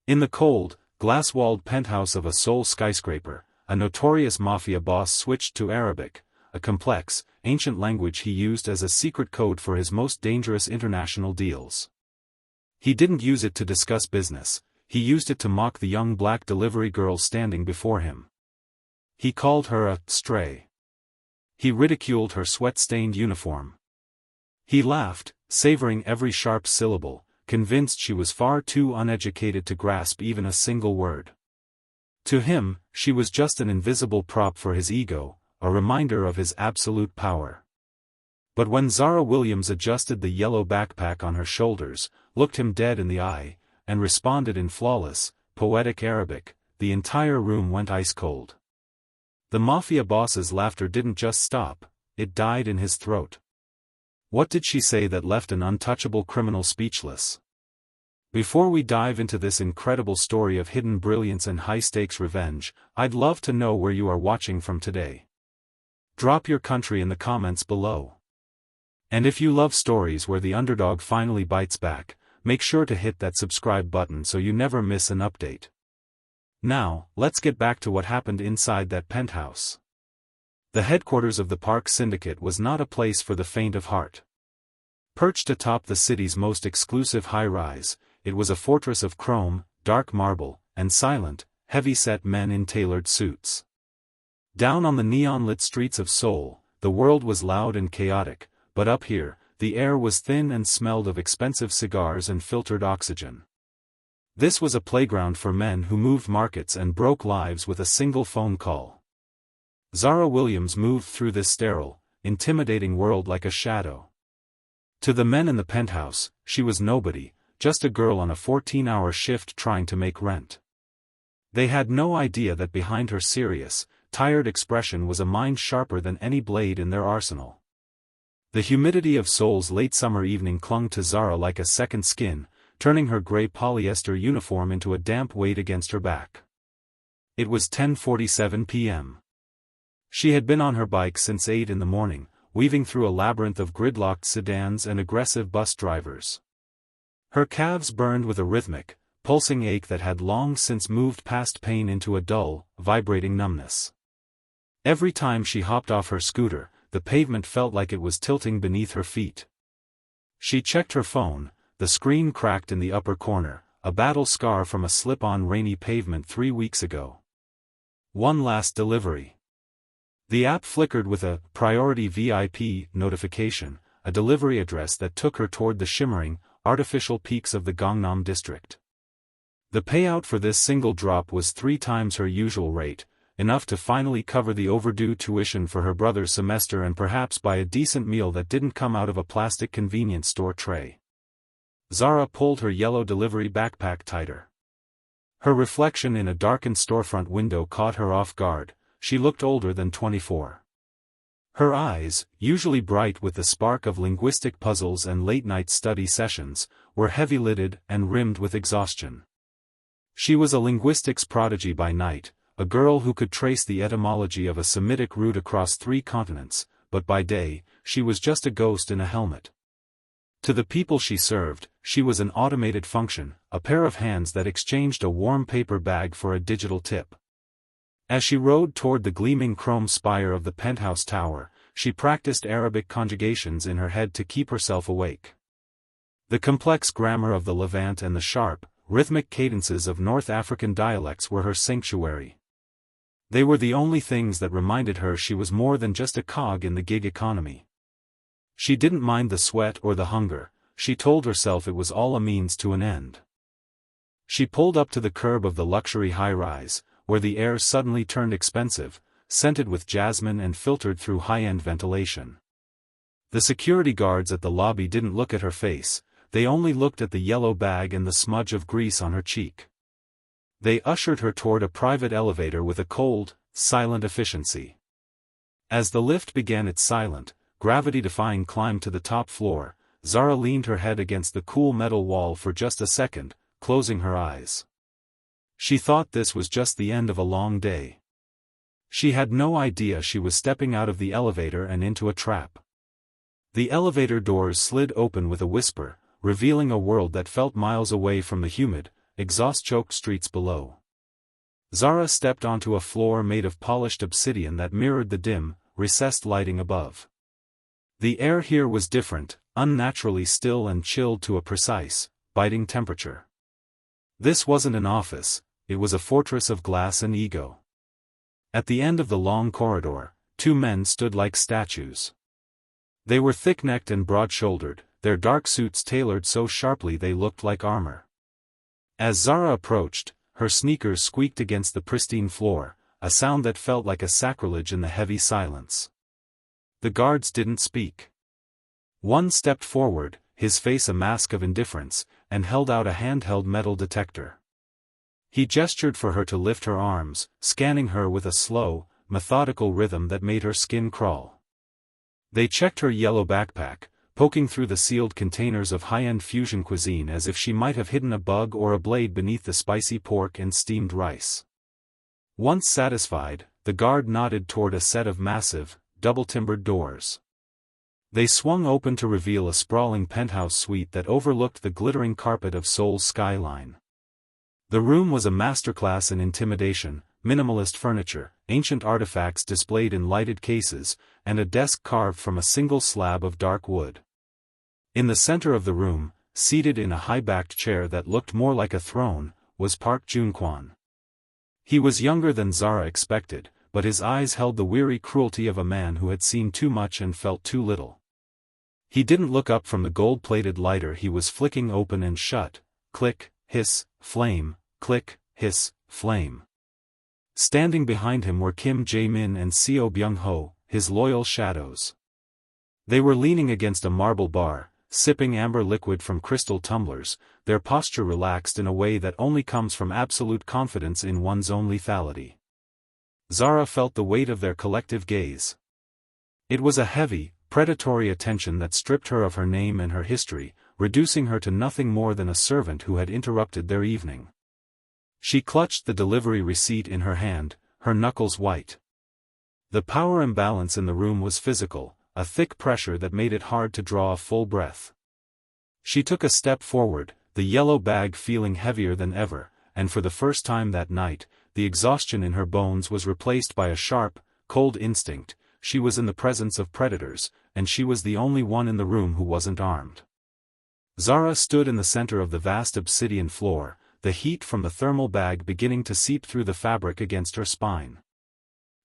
In the cold, glass-walled penthouse of a Seoul skyscraper, a notorious mafia boss switched to Arabic, a complex, ancient language he used as a secret code for his most dangerous international deals. He didn't use it to discuss business, he used it to mock the young black delivery girl standing before him. He called her a stray. He ridiculed her sweat-stained uniform. He laughed, savoring every sharp syllable, convinced she was far too uneducated to grasp even a single word. To him, she was just an invisible prop for his ego, a reminder of his absolute power. But when Zara Williams adjusted the yellow backpack on her shoulders, looked him dead in the eye, and responded in flawless, poetic Arabic, the entire room went ice-cold. The mafia boss's laughter didn't just stop, it died in his throat. What did she say that left an untouchable criminal speechless? Before we dive into this incredible story of hidden brilliance and high-stakes revenge, I'd love to know where you are watching from today. Drop your country in the comments below. And if you love stories where the underdog finally bites back, make sure to hit that subscribe button so you never miss an update. Now, let's get back to what happened inside that penthouse. The headquarters of the Park Syndicate was not a place for the faint of heart. Perched atop the city's most exclusive high-rise, it was a fortress of chrome, dark marble, and silent, heavy-set men in tailored suits. Down on the neon-lit streets of Seoul, the world was loud and chaotic, but up here, the air was thin and smelled of expensive cigars and filtered oxygen. This was a playground for men who moved markets and broke lives with a single phone call. Zara Williams moved through this sterile, intimidating world like a shadow. To the men in the penthouse, she was nobody, just a girl on a 14-hour shift trying to make rent. They had no idea that behind her serious, tired expression was a mind sharper than any blade in their arsenal. The humidity of Seoul's late summer evening clung to Zara like a second skin, turning her gray polyester uniform into a damp weight against her back. It was 10:47 p.m. She had been on her bike since 8 in the morning, weaving through a labyrinth of gridlocked sedans and aggressive bus drivers. Her calves burned with a rhythmic, pulsing ache that had long since moved past pain into a dull, vibrating numbness. Every time she hopped off her scooter, the pavement felt like it was tilting beneath her feet. She checked her phone, the screen cracked in the upper corner, a battle scar from a slip-on rainy pavement 3 weeks ago. One last delivery. The app flickered with a priority VIP notification, a delivery address that took her toward the shimmering, artificial peaks of the Gangnam district. The payout for this single drop was 3 times her usual rate, enough to finally cover the overdue tuition for her brother's semester and perhaps buy a decent meal that didn't come out of a plastic convenience store tray. Zara pulled her yellow delivery backpack tighter. Her reflection in a darkened storefront window caught her off guard. She looked older than 24. Her eyes, usually bright with the spark of linguistic puzzles and late-night study sessions, were heavy-lidded and rimmed with exhaustion. She was a linguistics prodigy by night, a girl who could trace the etymology of a Semitic root across 3 continents, but by day, she was just a ghost in a helmet. To the people she served, she was an automated function, a pair of hands that exchanged a warm paper bag for a digital tip. As she rode toward the gleaming chrome spire of the penthouse tower, she practiced Arabic conjugations in her head to keep herself awake. The complex grammar of the Levant and the sharp, rhythmic cadences of North African dialects were her sanctuary. They were the only things that reminded her she was more than just a cog in the gig economy. She didn't mind the sweat or the hunger, she told herself it was all a means to an end. She pulled up to the curb of the luxury high-rise, where the air suddenly turned expensive, scented with jasmine and filtered through high-end ventilation. The security guards at the lobby didn't look at her face, they only looked at the yellow bag and the smudge of grease on her cheek. They ushered her toward a private elevator with a cold, silent efficiency. As the lift began its silent, gravity-defying climb to the top floor, Zara leaned her head against the cool metal wall for just a second, closing her eyes. She thought this was just the end of a long day. She had no idea she was stepping out of the elevator and into a trap. The elevator doors slid open with a whisper, revealing a world that felt miles away from the humid, exhaust-choked streets below. Zara stepped onto a floor made of polished obsidian that mirrored the dim, recessed lighting above. The air here was different, unnaturally still and chilled to a precise, biting temperature. This wasn't an office, it was a fortress of glass and ego. At the end of the long corridor, two men stood like statues. They were thick-necked and broad-shouldered, their dark suits tailored so sharply they looked like armor. As Zara approached, her sneakers squeaked against the pristine floor, a sound that felt like a sacrilege in the heavy silence. The guards didn't speak. One stepped forward, his face a mask of indifference, and held out a handheld metal detector. He gestured for her to lift her arms, scanning her with a slow, methodical rhythm that made her skin crawl. They checked her yellow backpack, poking through the sealed containers of high-end fusion cuisine as if she might have hidden a bug or a blade beneath the spicy pork and steamed rice. Once satisfied, the guard nodded toward a set of massive, double-timbered doors. They swung open to reveal a sprawling penthouse suite that overlooked the glittering carpet of Seoul's skyline. The room was a masterclass in intimidation, minimalist furniture, ancient artifacts displayed in lighted cases, and a desk carved from a single slab of dark wood. In the center of the room, seated in a high-backed chair that looked more like a throne, was Park Jun-kwon. He was younger than Zara expected, but his eyes held the weary cruelty of a man who had seen too much and felt too little. He didn't look up from the gold-plated lighter he was flicking open and shut. Click, hiss, flame, click, hiss, flame. Standing behind him were Kim Jae-min and Seo Byung-ho, his loyal shadows. They were leaning against a marble bar, sipping amber liquid from crystal tumblers, their posture relaxed in a way that only comes from absolute confidence in one's own lethality. Zara felt the weight of their collective gaze. It was a heavy, predatory attention that stripped her of her name and her history, reducing her to nothing more than a servant who had interrupted their evening. She clutched the delivery receipt in her hand, her knuckles white. The power imbalance in the room was physical, a thick pressure that made it hard to draw a full breath. She took a step forward, the yellow bag feeling heavier than ever, and for the first time that night, the exhaustion in her bones was replaced by a sharp, cold instinct. She was in the presence of predators, and she was the only one in the room who wasn't armed. Zara stood in the center of the vast obsidian floor, the heat from the thermal bag beginning to seep through the fabric against her spine.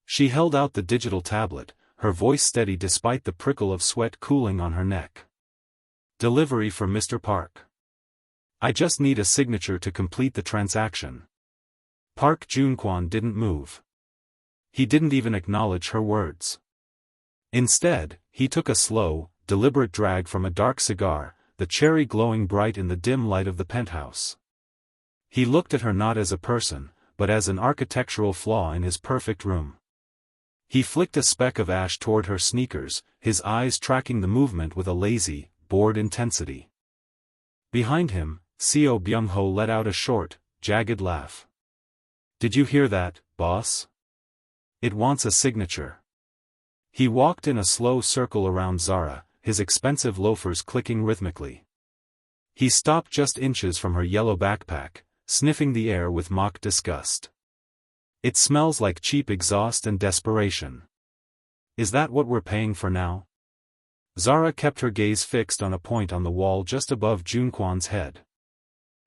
She held out the digital tablet, her voice steady despite the prickle of sweat cooling on her neck. Delivery for Mr. Park. I just need a signature to complete the transaction. Park Jun-kwon didn't move. He didn't even acknowledge her words. Instead, he took a slow, deliberate drag from a dark cigar, the cherry glowing bright in the dim light of the penthouse. He looked at her not as a person, but as an architectural flaw in his perfect room. He flicked a speck of ash toward her sneakers, his eyes tracking the movement with a lazy, bored intensity. Behind him, Seo Byung-ho let out a short, jagged laugh. Did you hear that, boss? It wants a signature. He walked in a slow circle around Zara, his expensive loafers clicking rhythmically. He stopped just inches from her yellow backpack, sniffing the air with mock disgust. It smells like cheap exhaust and desperation. Is that what we're paying for now? Zara kept her gaze fixed on a point on the wall just above Jun-kwon's head.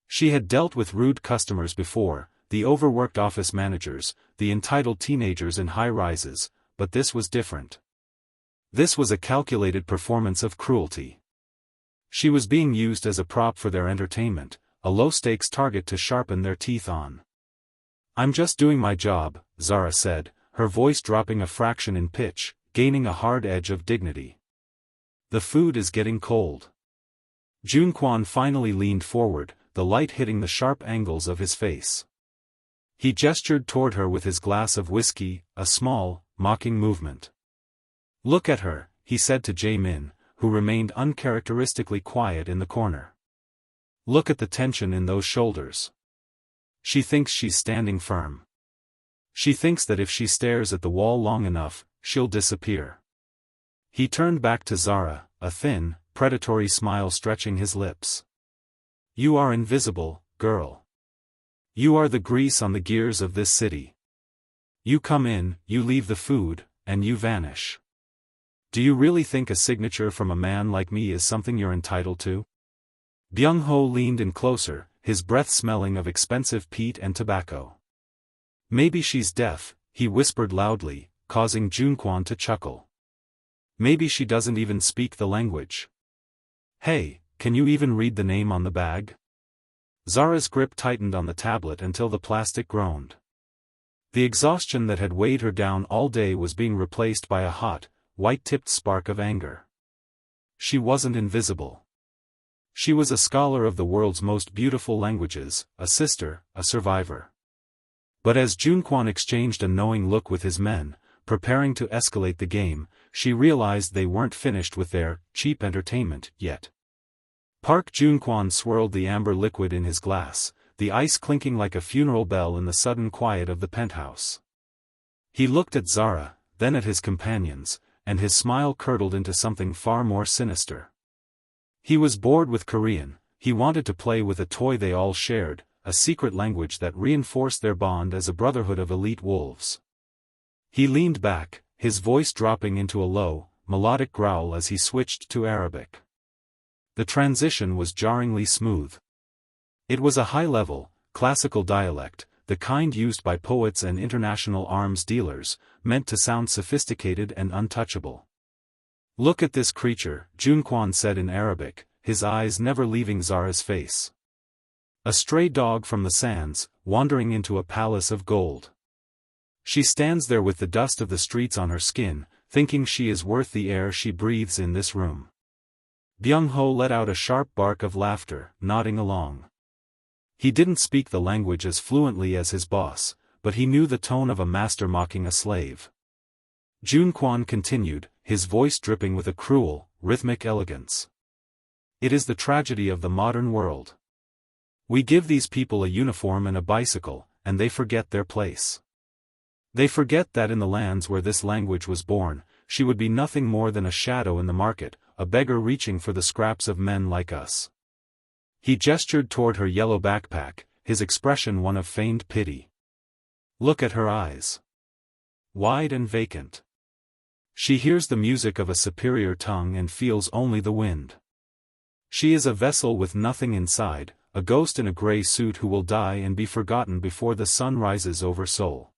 She had dealt with rude customers before, the overworked office managers, the entitled teenagers in high-rises, but this was different. This was a calculated performance of cruelty. She was being used as a prop for their entertainment, a low-stakes target to sharpen their teeth on. I'm just doing my job, Zara said, her voice dropping a fraction in pitch, gaining a hard edge of dignity. The food is getting cold. Jun-kwon finally leaned forward, the light hitting the sharp angles of his face. He gestured toward her with his glass of whiskey, a small, mocking movement. Look at her, he said to Jae-min, who remained uncharacteristically quiet in the corner. Look at the tension in those shoulders. She thinks she's standing firm. She thinks that if she stares at the wall long enough, she'll disappear. He turned back to Zara, a thin, predatory smile stretching his lips. You are invisible, girl. You are the grease on the gears of this city. You come in, you leave the food, and you vanish. Do you really think a signature from a man like me is something you're entitled to? Byung-ho leaned in closer, his breath smelling of expensive peat and tobacco. Maybe she's deaf, he whispered loudly, causing Junkwon to chuckle. Maybe she doesn't even speak the language. Hey, can you even read the name on the bag? Zara's grip tightened on the tablet until the plastic groaned. The exhaustion that had weighed her down all day was being replaced by a hot, white-tipped spark of anger. She wasn't invisible. She was a scholar of the world's most beautiful languages, a sister, a survivor. But as Junkwon exchanged a knowing look with his men, preparing to escalate the game, she realized they weren't finished with their cheap entertainment yet. Park Junkwon swirled the amber liquid in his glass, the ice clinking like a funeral bell in the sudden quiet of the penthouse. He looked at Zara, then at his companions, and his smile curdled into something far more sinister. He was bored with Korean, he wanted to play with a toy they all shared, a secret language that reinforced their bond as a brotherhood of elite wolves. He leaned back, his voice dropping into a low, melodic growl as he switched to Arabic. The transition was jarringly smooth. It was a high-level, classical dialect, the kind used by poets and international arms dealers, meant to sound sophisticated and untouchable. Look at this creature, Junkwon said in Arabic, his eyes never leaving Zara's face. A stray dog from the sands, wandering into a palace of gold. She stands there with the dust of the streets on her skin, thinking she is worth the air she breathes in this room. Byung-ho let out a sharp bark of laughter, nodding along. He didn't speak the language as fluently as his boss, but he knew the tone of a master mocking a slave. Junkwon continued, his voice dripping with a cruel, rhythmic elegance. It is the tragedy of the modern world. We give these people a uniform and a bicycle, and they forget their place. They forget that in the lands where this language was born, she would be nothing more than a shadow in the market, a beggar reaching for the scraps of men like us. He gestured toward her yellow backpack, his expression one of feigned pity. Look at her eyes. Wide and vacant. She hears the music of a superior tongue and feels only the wind. She is a vessel with nothing inside, a ghost in a gray suit who will die and be forgotten before the sun rises over Seoul.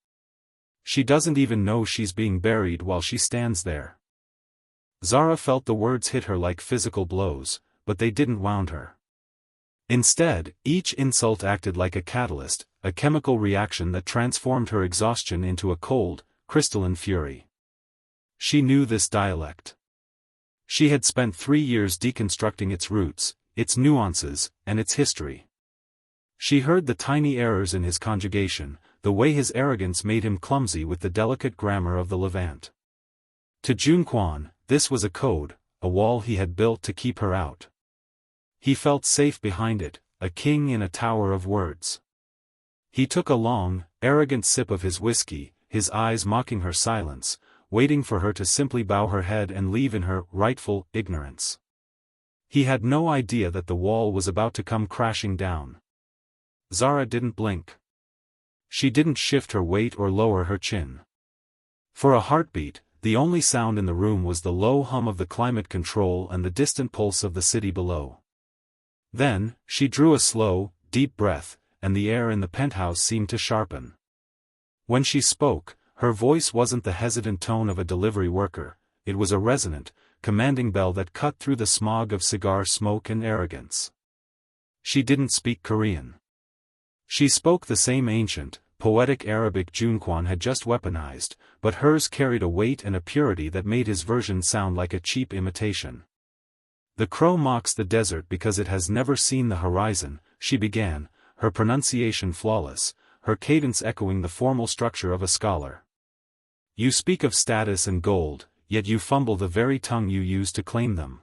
She doesn't even know she's being buried while she stands there. Zara felt the words hit her like physical blows, but they didn't wound her. Instead, each insult acted like a catalyst, a chemical reaction that transformed her exhaustion into a cold, crystalline fury. She knew this dialect. She had spent 3 years deconstructing its roots, its nuances, and its history. She heard the tiny errors in his conjugation, the way his arrogance made him clumsy with the delicate grammar of the Levant. To Junkwon, this was a code, a wall he had built to keep her out. He felt safe behind it, a king in a tower of words. He took a long, arrogant sip of his whiskey, his eyes mocking her silence, waiting for her to simply bow her head and leave in her rightful ignorance. He had no idea that the wall was about to come crashing down. Zara didn't blink. She didn't shift her weight or lower her chin. For a heartbeat, the only sound in the room was the low hum of the climate control and the distant pulse of the city below. Then, she drew a slow, deep breath, and the air in the penthouse seemed to sharpen. When she spoke, her voice wasn't the hesitant tone of a delivery worker, it was a resonant, commanding bell that cut through the smog of cigar smoke and arrogance. She didn't speak Korean. She spoke the same ancient, poetic Arabic Junkwon had just weaponized, but hers carried a weight and a purity that made his version sound like a cheap imitation. The crow mocks the desert because it has never seen the horizon, she began, her pronunciation flawless, her cadence echoing the formal structure of a scholar. You speak of status and gold, yet you fumble the very tongue you use to claim them.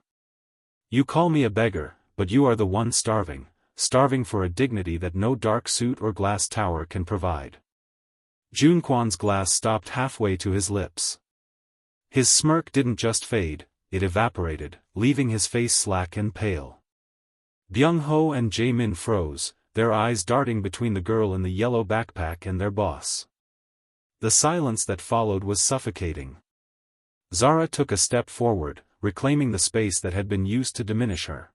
You call me a beggar, but you are the one starving, starving for a dignity that no dark suit or glass tower can provide. Junkwon's glass stopped halfway to his lips. His smirk didn't just fade, it evaporated, leaving his face slack and pale. Byung-ho and Jae-min froze, their eyes darting between the girl in the yellow backpack and their boss. The silence that followed was suffocating. Zara took a step forward, reclaiming the space that had been used to diminish her.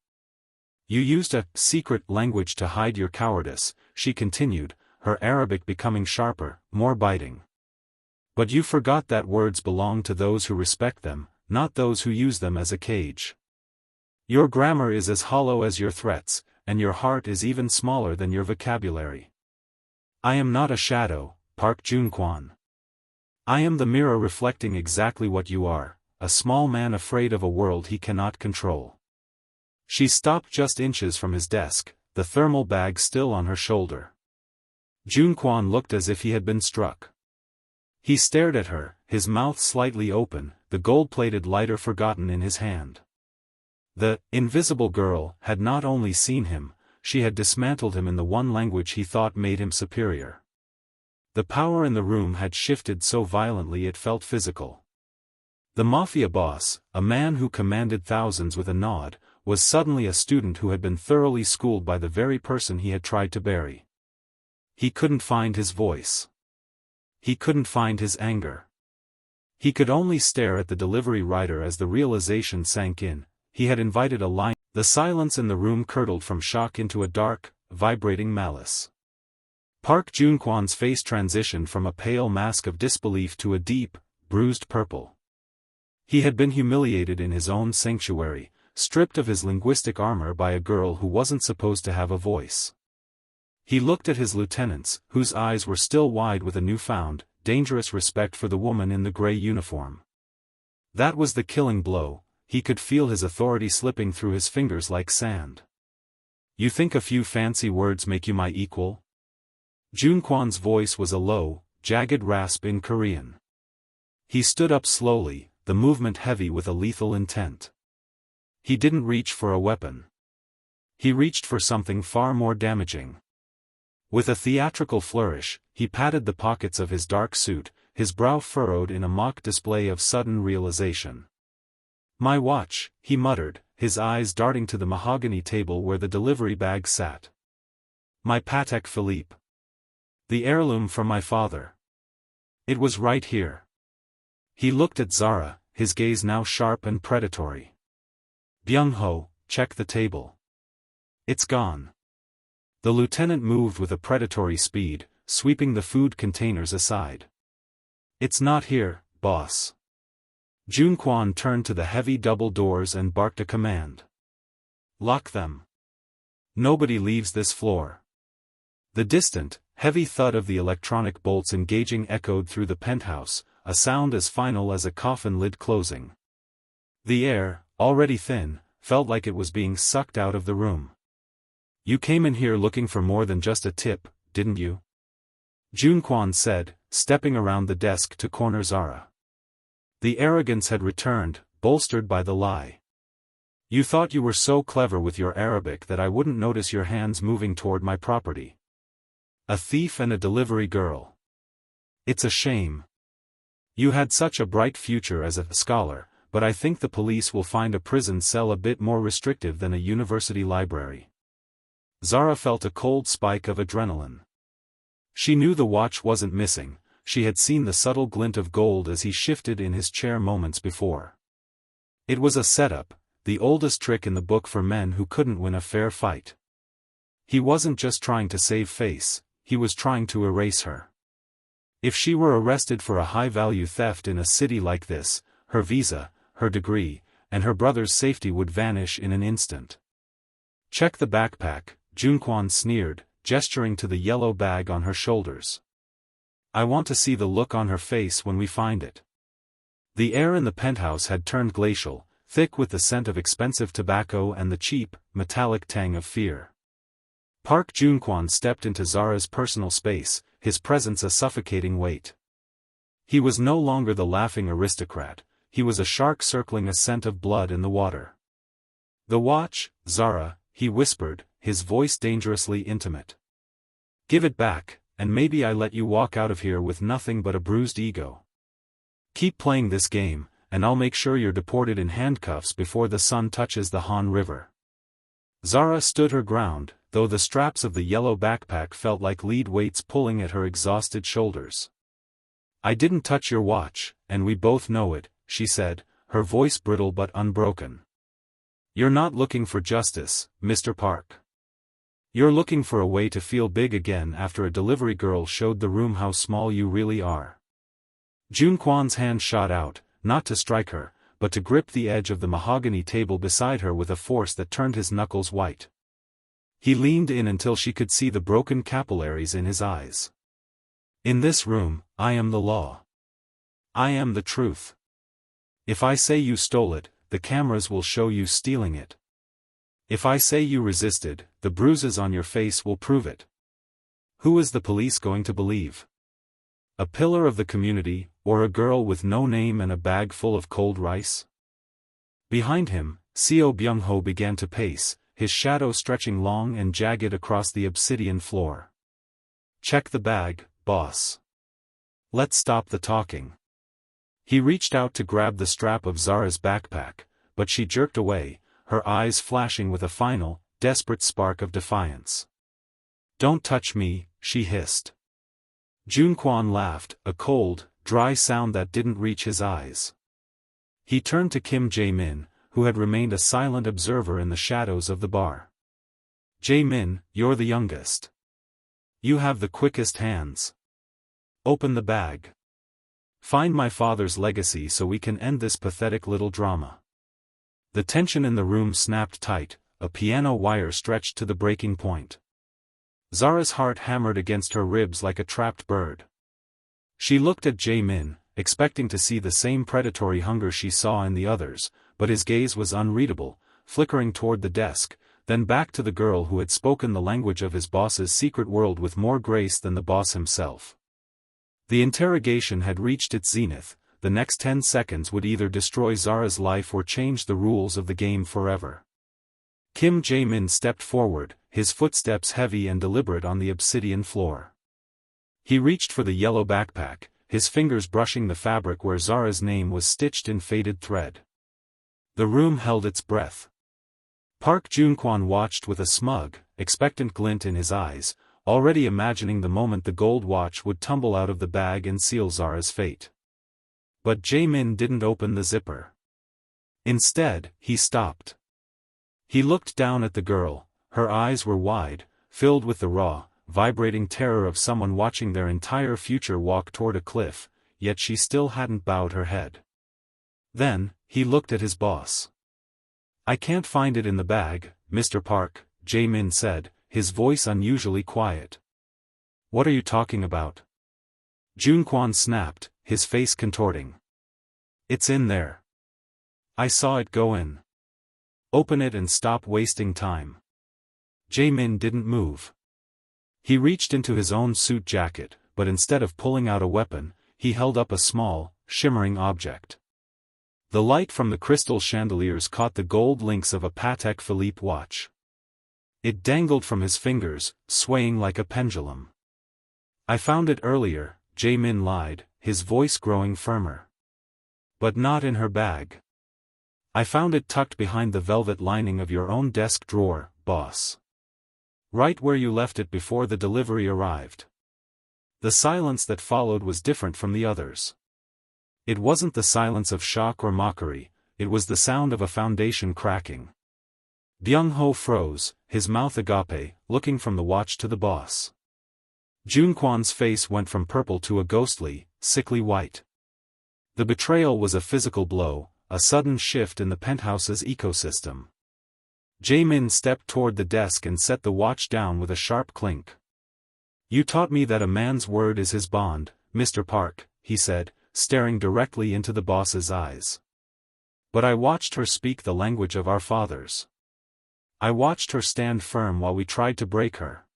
"You used a secret language to hide your cowardice," she continued, her Arabic becoming sharper, more biting. "But you forgot that words belong to those who respect them, not those who use them as a cage. Your grammar is as hollow as your threats, and your heart is even smaller than your vocabulary. I am not a shadow, Park Jun-kwon. I am the mirror reflecting exactly what you are, a small man afraid of a world he cannot control." She stopped just inches from his desk, the thermal bag still on her shoulder. Jun-kwon looked as if he had been struck. He stared at her, his mouth slightly open, the gold-plated lighter forgotten in his hand. The invisible girl had not only seen him, she had dismantled him in the one language he thought made him superior. The power in the room had shifted so violently it felt physical. The mafia boss, a man who commanded thousands with a nod, was suddenly a student who had been thoroughly schooled by the very person he had tried to bury. He couldn't find his voice. He couldn't find his anger. He could only stare at the delivery rider as the realization sank in. He had invited a line. The silence in the room curdled from shock into a dark, vibrating malice. Park Jun-kwon's face transitioned from a pale mask of disbelief to a deep, bruised purple. He had been humiliated in his own sanctuary, stripped of his linguistic armor by a girl who wasn't supposed to have a voice. He looked at his lieutenants, whose eyes were still wide with a newfound, dangerous respect for the woman in the gray uniform. That was the killing blow. He could feel his authority slipping through his fingers like sand. "You think a few fancy words make you my equal?" Jun-kwon's voice was a low, jagged rasp in Korean. He stood up slowly, the movement heavy with a lethal intent. He didn't reach for a weapon. He reached for something far more damaging. With a theatrical flourish, he patted the pockets of his dark suit, his brow furrowed in a mock display of sudden realization. "My watch," he muttered, his eyes darting to the mahogany table where the delivery bag sat. "My Patek Philippe. The heirloom from my father. It was right here." He looked at Zara, his gaze now sharp and predatory. "Byung-ho, check the table. It's gone." The lieutenant moved with a predatory speed, sweeping the food containers aside. "It's not here, boss." Jun-kwon turned to the heavy double doors and barked a command. "Lock them. Nobody leaves this floor." The distant, heavy thud of the electronic bolts engaging echoed through the penthouse, a sound as final as a coffin lid closing. The air, already thin, felt like it was being sucked out of the room. "You came in here looking for more than just a tip, didn't you?" Jun-kwon said, stepping around the desk to corner Zara. The arrogance had returned, bolstered by the lie. "You thought you were so clever with your Arabic that I wouldn't notice your hands moving toward my property. A thief and a delivery girl. It's a shame. You had such a bright future as a scholar, but I think the police will find a prison cell a bit more restrictive than a university library." Zara felt a cold spike of adrenaline. She knew the watch wasn't missing. She had seen the subtle glint of gold as he shifted in his chair moments before. It was a setup, the oldest trick in the book for men who couldn't win a fair fight. He wasn't just trying to save face, he was trying to erase her. If she were arrested for a high-value theft in a city like this, her visa, her degree, and her brother's safety would vanish in an instant. "Check the backpack," Jun-kwon sneered, gesturing to the yellow bag on her shoulders. "I want to see the look on her face when we find it." The air in the penthouse had turned glacial, thick with the scent of expensive tobacco and the cheap, metallic tang of fear. Park Jun-kwon stepped into Zara's personal space, his presence a suffocating weight. He was no longer the laughing aristocrat, he was a shark circling a scent of blood in the water. "The watch, Zara," he whispered, his voice dangerously intimate. "Give it back, and maybe I let you walk out of here with nothing but a bruised ego. Keep playing this game, and I'll make sure you're deported in handcuffs before the sun touches the Han River." Zara stood her ground, though the straps of the yellow backpack felt like lead weights pulling at her exhausted shoulders. "I didn't touch your watch, and we both know it," she said, her voice brittle but unbroken. "You're not looking for justice, Mr. Park. You're looking for a way to feel big again after a delivery girl showed the room how small you really are." Junquan's hand shot out, not to strike her, but to grip the edge of the mahogany table beside her with a force that turned his knuckles white. He leaned in until she could see the broken capillaries in his eyes. "In this room, I am the law. I am the truth. If I say you stole it, the cameras will show you stealing it. If I say you resisted, the bruises on your face will prove it. Who is the police going to believe? A pillar of the community, or a girl with no name and a bag full of cold rice?" Behind him, Seo Byung-ho began to pace, his shadow stretching long and jagged across the obsidian floor. "Check the bag, boss. Let's stop the talking." He reached out to grab the strap of Zara's backpack, but she jerked away, her eyes flashing with a final, desperate spark of defiance. "Don't touch me," she hissed. Junquan laughed, a cold, dry sound that didn't reach his eyes. He turned to Kim Jae-min, who had remained a silent observer in the shadows of the bar. "Jae-min, you're the youngest. You have the quickest hands. Open the bag. Find my father's legacy so we can end this pathetic little drama." The tension in the room snapped tight, a piano wire stretched to the breaking point. Zara's heart hammered against her ribs like a trapped bird. She looked at Jae-min, expecting to see the same predatory hunger she saw in the others, but his gaze was unreadable, flickering toward the desk, then back to the girl who had spoken the language of his boss's secret world with more grace than the boss himself. The interrogation had reached its zenith. The next 10 seconds would either destroy Zara's life or change the rules of the game forever. Kim Jae-min stepped forward, his footsteps heavy and deliberate on the obsidian floor. He reached for the yellow backpack, his fingers brushing the fabric where Zara's name was stitched in faded thread. The room held its breath. Park Junquan watched with a smug, expectant glint in his eyes, already imagining the moment the gold watch would tumble out of the bag and seal Zara's fate. But Jae-min didn't open the zipper. Instead, he stopped. He looked down at the girl. Her eyes were wide, filled with the raw, vibrating terror of someone watching their entire future walk toward a cliff, yet she still hadn't bowed her head. Then, he looked at his boss. "I can't find it in the bag, Mr. Park," Jae-min said, his voice unusually quiet. "What are you talking about?" Junquan snapped, his face contorting. "It's in there. I saw it go in. Open it and stop wasting time." Jae-min didn't move. He reached into his own suit jacket, but instead of pulling out a weapon, he held up a small, shimmering object. The light from the crystal chandeliers caught the gold links of a Patek Philippe watch. It dangled from his fingers, swaying like a pendulum. "I found it earlier," Jae-min lied, his voice growing firmer. "But not in her bag. I found it tucked behind the velvet lining of your own desk drawer, boss. Right where you left it before the delivery arrived." The silence that followed was different from the others. It wasn't the silence of shock or mockery, it was the sound of a foundation cracking. Byung-ho froze, his mouth agape, looking from the watch to the boss. Junquan's face went from purple to a ghostly, sickly white. The betrayal was a physical blow, a sudden shift in the penthouse's ecosystem. Jae-min stepped toward the desk and set the watch down with a sharp clink. "You taught me that a man's word is his bond, Mr. Park," he said, staring directly into the boss's eyes. "But I watched her speak the language of our fathers. I watched her stand firm while we tried to break her.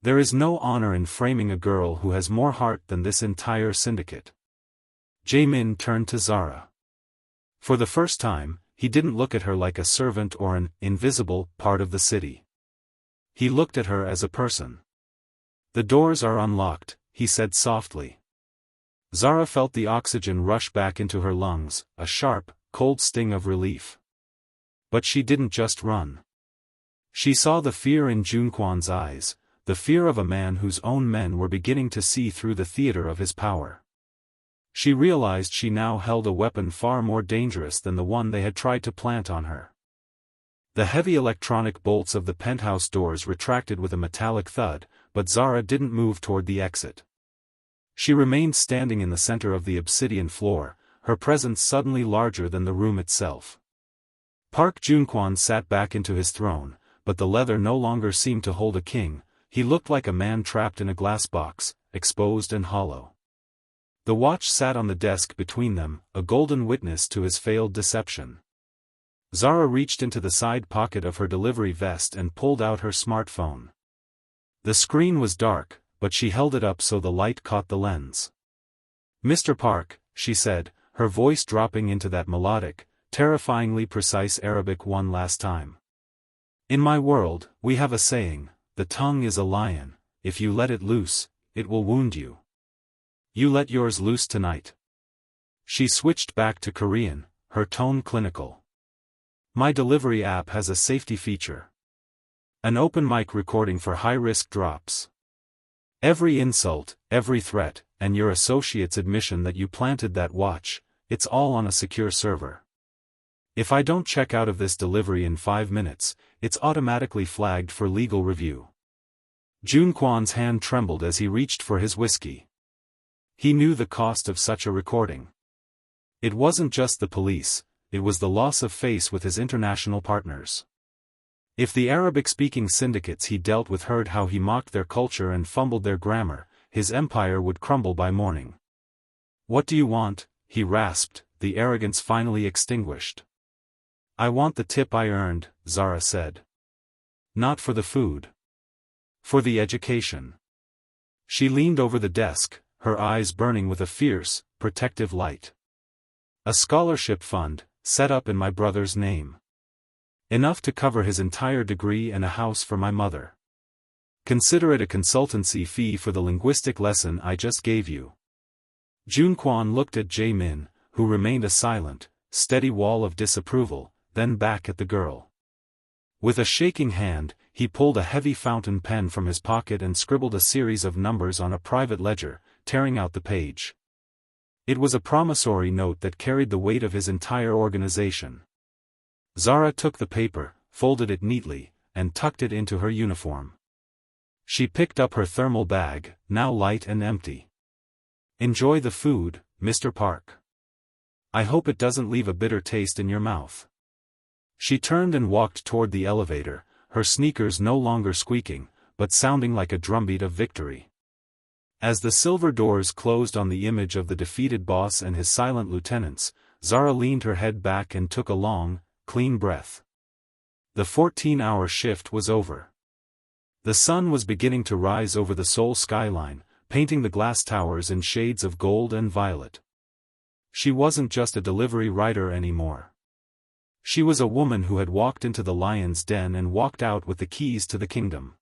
There is no honor in framing a girl who has more heart than this entire syndicate." Jae-min turned to Zara. For the first time, he didn't look at her like a servant or an invisible part of the city. He looked at her as a person. "The doors are unlocked," he said softly. Zara felt the oxygen rush back into her lungs, a sharp, cold sting of relief. But she didn't just run. She saw the fear in Junquan's eyes, the fear of a man whose own men were beginning to see through the theater of his power. She realized she now held a weapon far more dangerous than the one they had tried to plant on her. The heavy electronic bolts of the penthouse doors retracted with a metallic thud, but Zara didn't move toward the exit. She remained standing in the center of the obsidian floor, her presence suddenly larger than the room itself. Park Junquan sat back into his throne, but the leather no longer seemed to hold a king. He looked like a man trapped in a glass box, exposed and hollow. The watch sat on the desk between them, a golden witness to his failed deception. Zara reached into the side pocket of her delivery vest and pulled out her smartphone. The screen was dark, but she held it up so the light caught the lens. "Mr. Park," she said, her voice dropping into that melodic, terrifyingly precise Arabic one last time. "In my world, we have a saying, the tongue is a lion, if you let it loose, it will wound you. You let yours loose tonight." She switched back to Korean, her tone clinical. "My delivery app has a safety feature. An open mic recording for high-risk drops. Every insult, every threat, and your associate's admission that you planted that watch, it's all on a secure server. If I don't check out of this delivery in 5 minutes, it's automatically flagged for legal review." Junquan's hand trembled as he reached for his whiskey. He knew the cost of such a recording. It wasn't just the police, it was the loss of face with his international partners. If the Arabic-speaking syndicates he dealt with heard how he mocked their culture and fumbled their grammar, his empire would crumble by morning. "What do you want?" he rasped, the arrogance finally extinguished. "I want the tip I earned," Zara said. "Not for the food. For the education." She leaned over the desk, her eyes burning with a fierce, protective light. "A scholarship fund, set up in my brother's name. Enough to cover his entire degree and a house for my mother. Consider it a consultancy fee for the linguistic lesson I just gave you." Junquan looked at Jae-min, who remained a silent, steady wall of disapproval, then back at the girl. With a shaking hand, he pulled a heavy fountain pen from his pocket and scribbled a series of numbers on a private ledger, tearing out the page. It was a promissory note that carried the weight of his entire organization. Zara took the paper, folded it neatly, and tucked it into her uniform. She picked up her thermal bag, now light and empty. "Enjoy the food, Mr. Park. I hope it doesn't leave a bitter taste in your mouth." She turned and walked toward the elevator, her sneakers no longer squeaking, but sounding like a drumbeat of victory. As the silver doors closed on the image of the defeated boss and his silent lieutenants, Zara leaned her head back and took a long, clean breath. The 14-hour shift was over. The sun was beginning to rise over the Seoul skyline, painting the glass towers in shades of gold and violet. She wasn't just a delivery rider anymore. She was a woman who had walked into the lion's den and walked out with the keys to the kingdom.